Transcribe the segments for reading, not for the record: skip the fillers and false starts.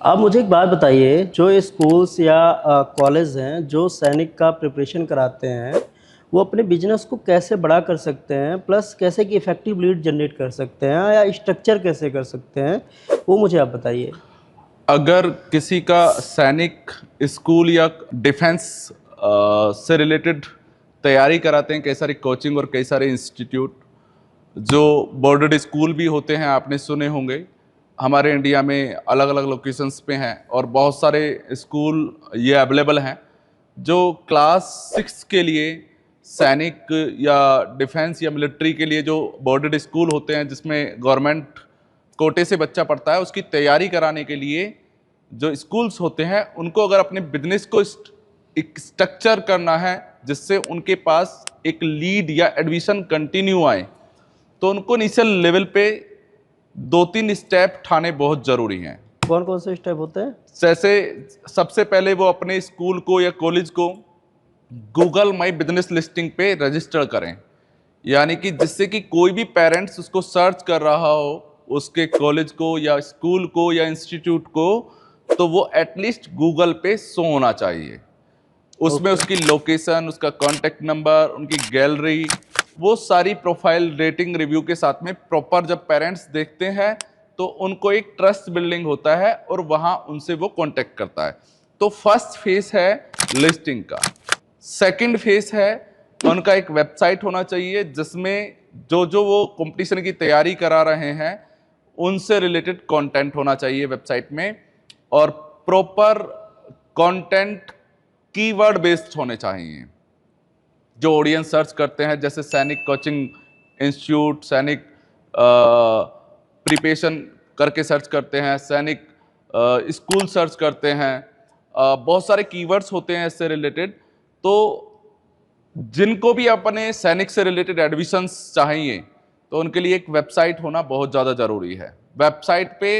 आप मुझे एक बात बताइए, जो स्कूल्स या कॉलेज हैं जो सैनिक का प्रिपरेशन कराते हैं, वो अपने बिजनेस को कैसे बड़ा कर सकते हैं, प्लस कैसे कि इफेक्टिव लीड जनरेट कर सकते हैं या स्ट्रक्चर कैसे कर सकते हैं, वो मुझे आप बताइए। अगर किसी का सैनिक स्कूल या डिफेंस से रिलेटेड तैयारी कराते हैं, कई सारी कोचिंग और कई सारे इंस्टीट्यूट जो बॉर्डर्ड स्कूल भी होते हैं, आपने सुने होंगे। हमारे इंडिया में अलग अलग लोकेशंस पे हैं और बहुत सारे स्कूल ये अवेलेबल हैं जो क्लास 6 के लिए सैनिक या डिफेंस या मिलिट्री के लिए जो बॉर्डर्ड स्कूल होते हैं जिसमें गवर्नमेंट कोटे से बच्चा पढ़ता है, उसकी तैयारी कराने के लिए जो स्कूल्स होते हैं उनको अगर अपने बिजनेस को एक स्ट्रक्चर करना है जिससे उनके पास एक लीड या एडमिशन कंटिन्यू आए, तो उनको इनिशियल लेवल पे 2-3 स्टेप उठाने बहुत जरूरी हैं। कौन कौन से स्टेप होते हैं? जैसे सबसे पहले वो अपने स्कूल को या कॉलेज को गूगल माई बिजनेस लिस्टिंग पे रजिस्टर करें, यानी कि जिससे कि कोई भी पेरेंट्स उसको सर्च कर रहा हो, उसके कॉलेज को या स्कूल को या इंस्टीट्यूट को, तो वो एटलीस्ट गूगल पे शो होना चाहिए। उसमें ओके। उसकी लोकेशन, उसका कॉन्टेक्ट नंबर, उनकी गैलरी, वो सारी प्रोफाइल रेटिंग रिव्यू के साथ में प्रॉपर जब पेरेंट्स देखते हैं तो उनको एक ट्रस्ट बिल्डिंग होता है और वहां उनसे वो कांटेक्ट करता है। तो फर्स्ट फेस है लिस्टिंग का। सेकंड फेस है उनका एक वेबसाइट होना चाहिए जिसमें जो जो वो कंपटीशन की तैयारी करा रहे हैं उनसे रिलेटेड कंटेंट होना चाहिए वेबसाइट में, और प्रॉपर कंटेंट कीवर्ड बेस्ड होने चाहिए। जो ऑडियंस सर्च करते हैं, जैसे सैनिक कोचिंग इंस्टीट्यूट, सैनिक प्रिपरेशन करके सर्च करते हैं, सैनिक स्कूल सर्च करते हैं, बहुत सारे कीवर्ड्स होते हैं इससे रिलेटेड। तो जिनको भी अपने सैनिक से रिलेटेड एडमिशंस चाहिए तो उनके लिए एक वेबसाइट होना बहुत ज़्यादा ज़रूरी है। वेबसाइट पे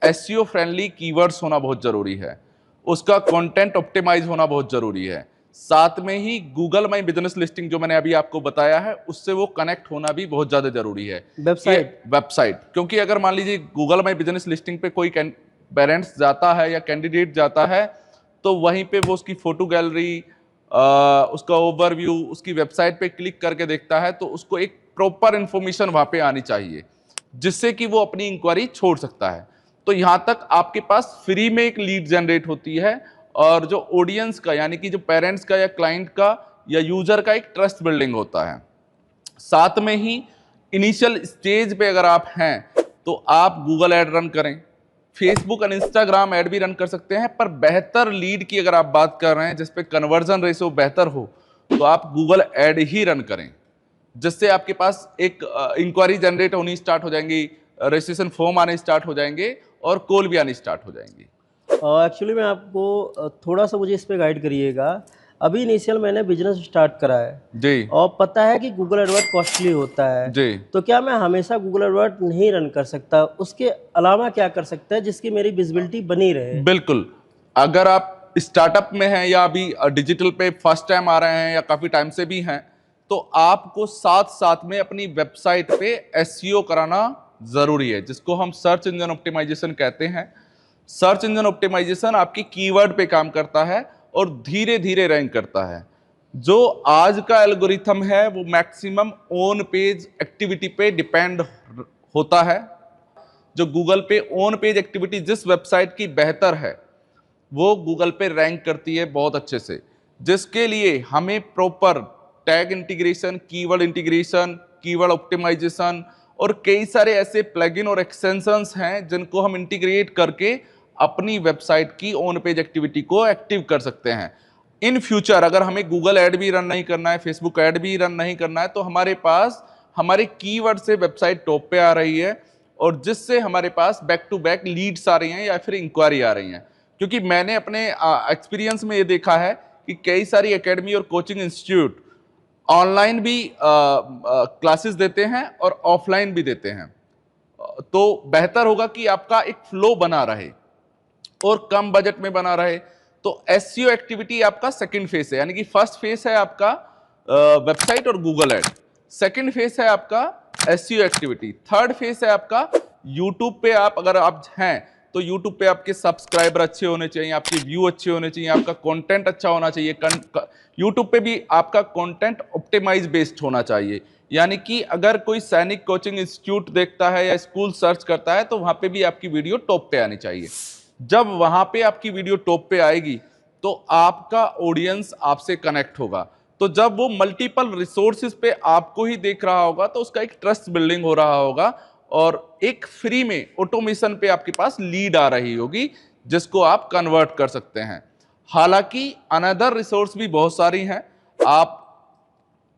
एसईओ फ्रेंडली कीवर्ड्स होना बहुत ज़रूरी है, उसका कंटेंट ऑप्टिमाइज होना बहुत ज़रूरी है। साथ में ही गूगल माई बिजनेस लिस्टिंग जो मैंने अभी आपको बताया है उससे वो कनेक्ट होना भी बहुत ज़्यादा ज़रूरी है। कि वेबसाइट। वेबसाइट, क्योंकि अगर मान लीजिए गूगल माई बिजनेस लिस्टिंग पे कोई पेरेंट्स जाता है या कैंडिडेट जाता है तो वहीं पे वो उसकी फोटो गैलरी, उसका ओवरव्यू, उसकी वेबसाइट पे क्लिक करके देखता है तो उसको एक प्रॉपर इंफॉर्मेशन वहां पे आनी चाहिए जिससे कि वो अपनी इंक्वायरी छोड़ सकता है। तो यहां तक आपके पास फ्री में एक लीड जनरेट होती है और जो ऑडियंस का यानी कि जो पेरेंट्स का या क्लाइंट का या यूजर का एक ट्रस्ट बिल्डिंग होता है। साथ में ही इनिशियल स्टेज पे अगर आप हैं तो आप गूगल ऐड रन करें, फेसबुक और इंस्टाग्राम ऐड भी रन कर सकते हैं, पर बेहतर लीड की अगर आप बात कर रहे हैं जिसपे कन्वर्जन रेशियो बेहतर हो तो आप गूगल ऐड ही रन करें, जिससे आपके पास एक इंक्वायरी जनरेट होनी स्टार्ट हो जाएंगी, रजिस्ट्रेशन फॉर्म आने स्टार्ट हो जाएंगे और कॉल भी आनी स्टार्ट हो जाएंगी। एक्चुअली मैं आपको थोड़ा सा मुझे इस पे गाइड करिएगा। अभी इनिशियल मैंने बिजनेस स्टार्ट करा है जी और पता है कि गूगल एडवर्ड कॉस्टली होता है, जी तो क्या मैं हमेशा गूगल एडवर्ड नहीं रन कर सकता? उसके अलावा क्या कर सकता है जिसकी मेरी विजिबिलिटी बनी रहे? बिल्कुल। अगर आप स्टार्टअप में हैं या अभी डिजिटल पे फर्स्ट टाइम आ रहे हैं या काफी टाइम से भी हैं, तो आपको साथ साथ में अपनी वेबसाइट पे एसईओ कराना जरूरी है, जिसको हम सर्च इंजन ऑप्टिमाइजेशन कहते हैं। सर्च इंजन ऑप्टिमाइजेशन आपकी कीवर्ड पे काम करता है और धीरे धीरे रैंक करता है। जो आज का एल्गोरिथम है वो मैक्सिमम ऑन पेज एक्टिविटी पे डिपेंड होता है। जो गूगल पे ऑन पेज एक्टिविटी जिस वेबसाइट की बेहतर है वो गूगल पे रैंक करती है बहुत अच्छे से, जिसके लिए हमें proper tag integration, keyword integration, keyword optimisation और कई सारे ऐसे प्लगइन और एक्सटेंशंस हैं जिनको हम इंटीग्रेट करके अपनी वेबसाइट की ऑन पेज एक्टिविटी को एक्टिव कर सकते हैं। इन फ्यूचर अगर हमें गूगल ऐड भी रन नहीं करना है, फेसबुक ऐड भी रन नहीं करना है, तो हमारे पास हमारे कीवर्ड से वेबसाइट टॉप पे आ रही है और जिससे हमारे पास बैक टू बैक लीड्स आ रही हैं या फिर इंक्वायरी आ रही हैं। क्योंकि मैंने अपने एक्सपीरियंस में ये देखा है कि कई सारी एकेडमी और कोचिंग इंस्टीट्यूट ऑनलाइन भी क्लासेस देते हैं और ऑफलाइन भी देते हैं। तो बेहतर होगा कि आपका एक फ्लो बना रहे और कम बजट में बना रहे। तो एसईओ एक्टिविटी आपका सेकंड फेस है, यानी कि फर्स्ट फेस है आपका वेबसाइट और गूगल ऐड, सेकंड फेस है आपका एसईओ एक्टिविटी, थर्ड फेस है आपका यूट्यूब पे आप अगर आप हैं तो यूट्यूब पे आपके सब्सक्राइबर अच्छे होने चाहिए, आपके व्यू अच्छे होने चाहिए, आपका कंटेंट अच्छा होना चाहिए। यूट्यूब पे भी आपका कंटेंट ऑप्टिमाइज बेस्ड होना चाहिए, यानी कि अगर कोई सैनिक कोचिंग इंस्टीट्यूट देखता है या स्कूल सर्च करता है तो वहां पे भी आपकी वीडियो टॉप पे आनी चाहिए। जब वहां पे आपकी वीडियो टॉप पे आएगी तो आपका ऑडियंस आपसे कनेक्ट होगा। तो जब वो मल्टीपल रिसोर्सेज पे आपको ही देख रहा होगा तो उसका एक ट्रस्ट बिल्डिंग हो रहा होगा और एक फ्री में ऑटोमेशन पे आपके पास लीड आ रही होगी जिसको आप कन्वर्ट कर सकते हैं। हालांकि अनदर रिसोर्स भी बहुत सारी हैं। आप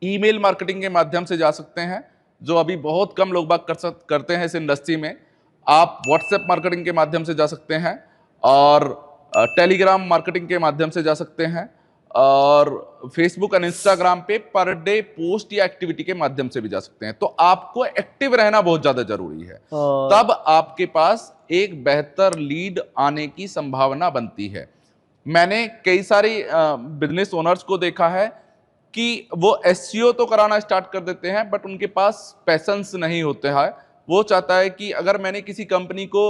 ईमेल मार्केटिंग के माध्यम से जा सकते हैं, जो अभी बहुत कम लोग बात करते हैं इस इंडस्ट्री में। आप व्हाट्सएप मार्केटिंग के माध्यम से जा सकते हैं और टेलीग्राम मार्केटिंग के माध्यम से जा सकते हैं और फेसबुक और इंस्टाग्राम पे पर डे पोस्ट या एक्टिविटी के माध्यम से भी जा सकते हैं। तो आपको एक्टिव रहना बहुत ज्यादा जरूरी है, और तब आपके पास एक बेहतर लीड आने की संभावना बनती है। मैंने कई सारे बिजनेस ओनर्स को देखा है कि वो एसईओ तो कराना स्टार्ट कर देते हैं बट उनके पास पैशंस नहीं होते हैं। वो चाहता है कि अगर मैंने किसी कंपनी को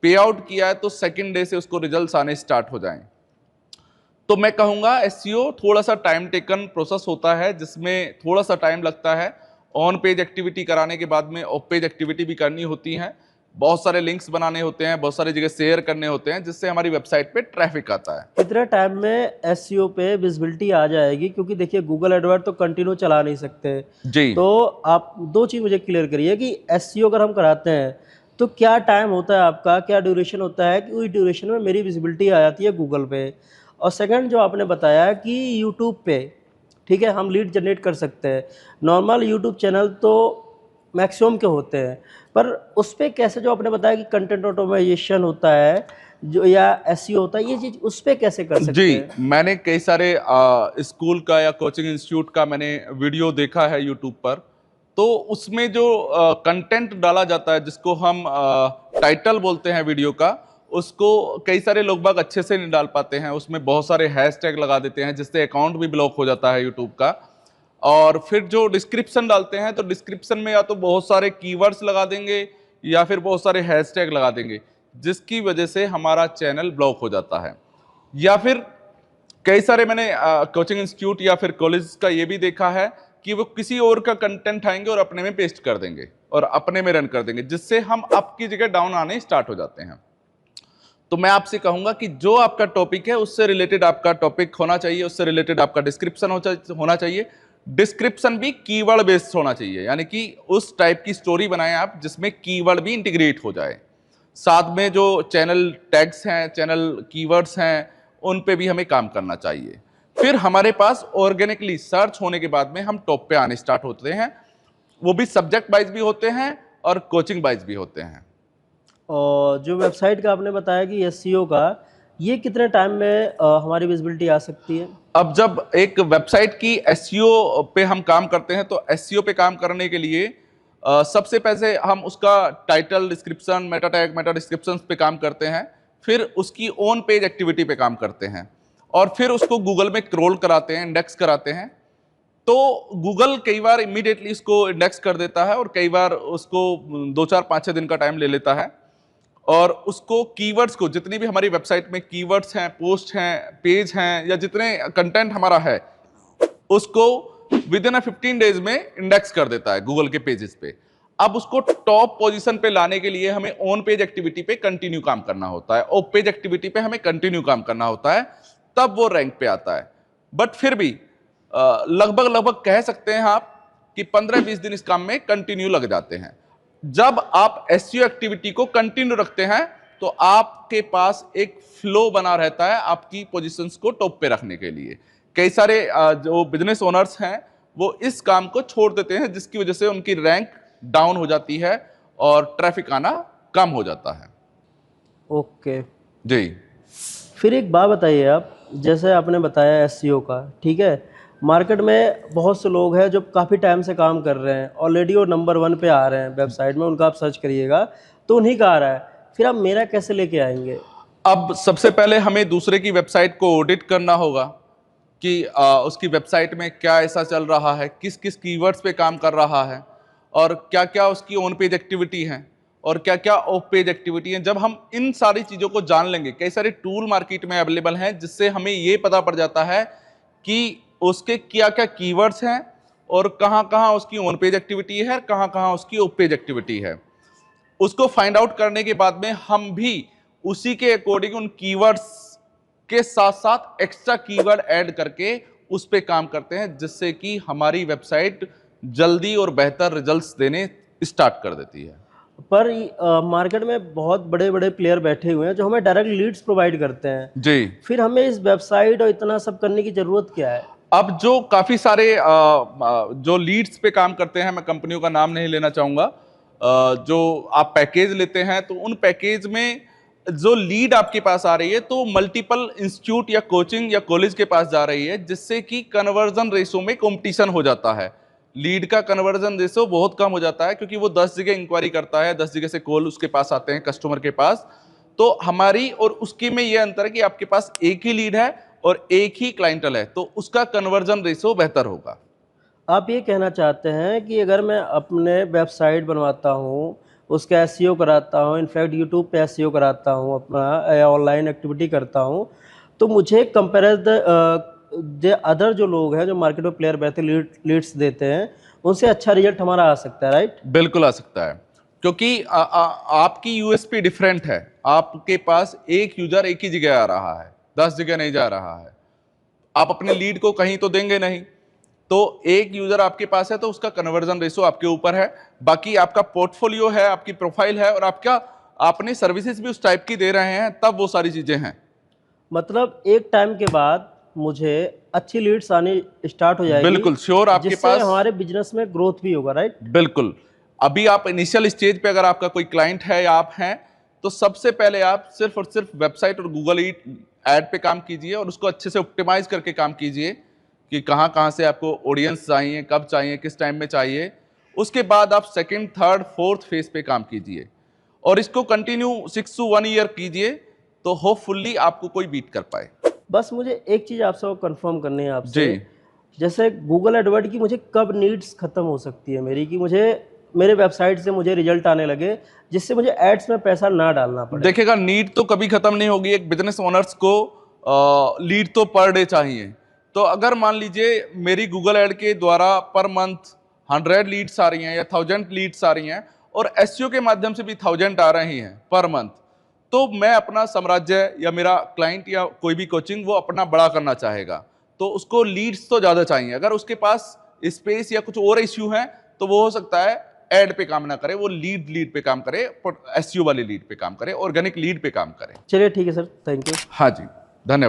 पे आउट किया है तो सेकंड डे से उसको रिजल्ट्स आने स्टार्ट हो जाएं। तो मैं कहूंगा एसईओ थोड़ा सा टाइम टेकन प्रोसेस होता है, जिसमें थोड़ा सा टाइम लगता है। ऑन पेज एक्टिविटी कराने के बाद में ऑफ पेज एक्टिविटी भी करनी होती है, बहुत सारे लिंक्स बनाने होते हैं, बहुत सारी जगह शेयर करने होते हैं, जिससे हमारी वेबसाइट पे ट्रैफिक आता है। कितने टाइम में एसईओ पे विजिबिलिटी आ जाएगी? क्योंकि देखिए गूगल एडवर्ड तो कंटिन्यू चला नहीं सकते। जी, तो आप दो चीज़ मुझे क्लियर करिए कि एसईओ अगर हम कराते हैं तो क्या टाइम होता है आपका, क्या ड्यूरेशन होता है कि उस ड्यूरेशन में मेरी विजिबिलिटी आ जाती है गूगल पे? और सेकंड जो आपने बताया कि यूट्यूब पे, ठीक है, हम लीड जनरेट कर सकते हैं। नॉर्मल यूट्यूब चैनल तो मैक्सिमम के होते हैं, पर उस पे कैसे, जो आपने बताया कि कंटेंट ऑटोमाइजेशन होता है जो या एसईओ होता है, ये चीज़ उस पे कैसे कर सकते जी, हैं? मैंने कई सारे स्कूल का या कोचिंग इंस्टीट्यूट का मैंने वीडियो देखा है यूट्यूब पर। तो उसमें जो कंटेंट डाला जाता है, जिसको हम टाइटल बोलते हैं वीडियो का, उसको कई सारे लोग बाग अच्छे से नहीं डाल पाते हैं। उसमें बहुत सारे हैशटैग लगा देते हैं जिससे अकाउंट भी ब्लॉक हो जाता है यूट्यूब का। और फिर जो डिस्क्रिप्शन डालते हैं तो डिस्क्रिप्शन में या तो बहुत सारे कीवर्ड्स लगा देंगे या फिर बहुत सारे हैशटैग लगा देंगे, जिसकी वजह से हमारा चैनल ब्लॉक हो जाता है। या फिर कई सारे मैंने कोचिंग इंस्टीट्यूट या फिर कॉलेज का ये भी देखा है कि वो किसी और का कंटेंट आएंगे और अपने में पेस्ट कर देंगे और अपने में रन कर देंगे, जिससे हम अप की जगह डाउन आने स्टार्ट हो जाते हैं। तो मैं आपसे कहूंगा कि जो आपका टॉपिक है उससे रिलेटेड आपका टॉपिक होना चाहिए, उससे रिलेटेड आपका डिस्क्रिप्शन होना चाहिए। डिस्क्रिप्शन भी कीवर्ड बेस्ड होना चाहिए, यानी कि उस टाइप की स्टोरी बनाएं आप जिसमें कीवर्ड भी इंटीग्रेट हो जाए। साथ में जो चैनल टैग्स हैं, चैनल कीवर्ड्स हैं, उन पे भी हमें काम करना चाहिए। फिर हमारे पास ऑर्गेनिकली सर्च होने के बाद में हम टॉप पे आने स्टार्ट होते हैं। वो भी सब्जेक्ट वाइज भी होते हैं और कोचिंग वाइज भी होते हैं। और जो वेबसाइट का आपने बताया कि एसईओ का, ये कितने टाइम में हमारी विजिबिलिटी आ सकती है? अब जब एक वेबसाइट की एसईओ पे हम काम करते हैं तो एसईओ पे काम करने के लिए सबसे पहले हम उसका title, description, Meta tag, Meta description पे काम करते हैं। फिर उसकी ऑन पेज एक्टिविटी पे काम करते हैं और फिर उसको गूगल में क्रॉल कराते हैं, इंडेक्स कराते हैं। तो गूगल कई बार इमीडिएटली इसको इंडेक्स कर देता है और कई बार उसको 2, 4, 5, 6 दिन का टाइम ले लेता है। और उसको कीवर्ड्स को, जितनी भी हमारी वेबसाइट में कीवर्ड्स हैं, पोस्ट हैं, पेज हैं या जितने कंटेंट हमारा है, उसको विद इन 15 डेज में इंडेक्स कर देता है गूगल के पेजेस पे। अब उसको टॉप पोजीशन पे लाने के लिए हमें ऑन पेज एक्टिविटी पे कंटिन्यू काम करना होता है, ऑफ पेज एक्टिविटी पे हमें कंटिन्यू काम करना होता है, तब वो रैंक पे आता है। बट फिर भी लगभग लगभग कह सकते हैं आप कि 15-20 दिन इस काम में कंटिन्यू लग जाते हैं। जब आप एसईओ एक्टिविटी को कंटिन्यू रखते हैं तो आपके पास एक फ्लो बना रहता है आपकी पोजीशंस को टॉप पे रखने के लिए। कई सारे जो बिजनेस ओनर्स हैं वो इस काम को छोड़ देते हैं, जिसकी वजह से उनकी रैंक डाउन हो जाती है और ट्रैफिक आना कम हो जाता है। ओके। जी, फिर एक बात बताइए आप, जैसे आपने बताया एसईओ का, ठीक है, मार्केट में बहुत से लोग हैं जो काफ़ी टाइम से काम कर रहे हैं, ऑलरेडी वो नंबर 1 पे आ रहे हैं वेबसाइट में, उनका आप सर्च करिएगा तो उन्हीं का आ रहा है, फिर आप मेरा कैसे लेके आएंगे? अब सबसे पहले हमें दूसरे की वेबसाइट को ऑडिट करना होगा कि उसकी वेबसाइट में क्या ऐसा चल रहा है, किस किस कीवर्ड्स पे काम कर रहा है और क्या क्या उसकी ऑन पेज एक्टिविटी है और क्या क्या ऑफ पेज एक्टिविटी है। जब हम इन सारी चीजों को जान लेंगे, कई सारे टूल मार्केट में अवेलेबल हैं जिससे हमें ये पता पड़ जाता है कि उसके क्या क्या कीवर्ड्स हैं और कहां कहां उसकी ऑन पेज एक्टिविटी है, कहां कहां उसकी ऑफ पेज एक्टिविटी है। उसको फाइंड आउट करने के बाद में हम भी उसी के अकॉर्डिंग उन कीवर्ड्स के साथ साथ एक्स्ट्रा कीवर्ड ऐड करके उस पे काम करते हैं, जिससे कि हमारी वेबसाइट जल्दी और बेहतर रिजल्ट्स देने स्टार्ट कर देती है। पर मार्केट में बहुत बड़े बड़े प्लेयर बैठे हुए हैं जो हमें डायरेक्ट लीड्स प्रोवाइड करते हैं। जी। फिर हमें इस वेबसाइट और इतना सब करने की ज़रूरत क्या है? अब जो काफी सारे जो लीड्स पे काम करते हैं, मैं कंपनियों का नाम नहीं लेना चाहूंगा, जो आप पैकेज लेते हैं तो उन पैकेज में जो लीड आपके पास आ रही है तो मल्टीपल इंस्टीट्यूट या कोचिंग या कॉलेज के पास जा रही है, जिससे कि कन्वर्जन रेशो में कंपटीशन हो जाता है। लीड का कन्वर्जन रेशो बहुत कम हो जाता है क्योंकि वो 10 जगह इंक्वायरी करता है, 10 जगह से कॉल उसके पास आते हैं कस्टमर के पास। तो हमारी और उसकी में ये अंतर है कि आपके पास एक ही लीड है और एक ही क्लाइंटल है, तो उसका कन्वर्जन रेशो बेहतर होगा। आप ये कहना चाहते हैं कि अगर मैं अपने वेबसाइट बनवाता हूँ, उसका एसईओ कराता हूँ, इनफैक्ट यूट्यूब पे एसईओ कराता हूँ, अपना ऑनलाइन एक्टिविटी करता हूँ, तो मुझे कंपेयर जो अदर जो लोग हैं जो मार्केट में प्लेयर बैठे लीड्स देते हैं, उनसे अच्छा रिजल्ट हमारा आ सकता है, राइट? बिल्कुल आ सकता है, क्योंकि आपकी यूएसपी डिफरेंट है। आपके पास एक यूजर एक ही जगह आ रहा है, 10 जगह नहीं जा रहा है। आप अपने लीड को कहीं तो देंगे नहीं, तो एक यूजर आपके पास है तो उसका कन्वर्जन रेशो आपके ऊपर है। बाकी आपका पोर्टफोलियो है, आपकी प्रोफाइल है और आपने सर्विसेज भी उस टाइप की दे रहे हैं, तब वो सारी चीजें हैं। मतलब एक टाइम के बाद मुझे अच्छी लीड्स आनी स्टार्ट हो जाएगी, बिल्कुल श्योर, आपके जिससे पास हमारे बिजनेस में ग्रोथ भी होगा, राइट? बिल्कुल। अभी आप इनिशियल स्टेज पे अगर आपका कोई क्लाइंट है या आप हैं, तो सबसे पहले आप सिर्फ और सिर्फ वेबसाइट और गूगल एड पे काम कीजिए और उसको अच्छे से ऑप्टिमाइज करके काम कीजिए कि कहाँ कहाँ से आपको ऑडियंस चाहिए, कब चाहिए, किस टाइम में चाहिए। उसके बाद आप सेकंड, थर्ड, फोर्थ फेज पे काम कीजिए और इसको कंटिन्यू 6 to 1 ईयर कीजिए, तो होपफुली आपको कोई बीट कर पाए। बस मुझे एक चीज़ आपसे कंफर्म करनी है आपसे, जी। जैसे गूगल एडवर्ड की मुझे कब नीड्स खत्म हो सकती है मेरी, कि मुझे मेरे वेबसाइट से मुझे रिजल्ट आने लगे जिससे मुझे एड्स में पैसा ना डालना पड़े? देखिएगा, नीड तो कभी खत्म नहीं होगी। एक बिजनेस ओनर्स को लीड तो पर डे चाहिए। तो अगर मान लीजिए मेरी गूगल एड के द्वारा पर मंथ 100 लीड्स आ रही हैं या 1000 लीड्स आ रही हैं और एसईओ के माध्यम से भी 1000 आ रही हैं पर मंथ, तो मैं अपना साम्राज्य या मेरा क्लाइंट या कोई भी कोचिंग वो अपना बड़ा करना चाहेगा, तो उसको लीड्स तो ज्यादा चाहिए। अगर उसके पास स्पेस या कुछ और इश्यू है तो वो हो सकता है एड पे काम ना करे, वो लीड पे काम करे, एसईओ वाले लीड पे काम करे, ऑर्गेनिक लीड पे काम करे। चलिए ठीक है सर, थैंक यू। हाँ जी, धन्यवाद।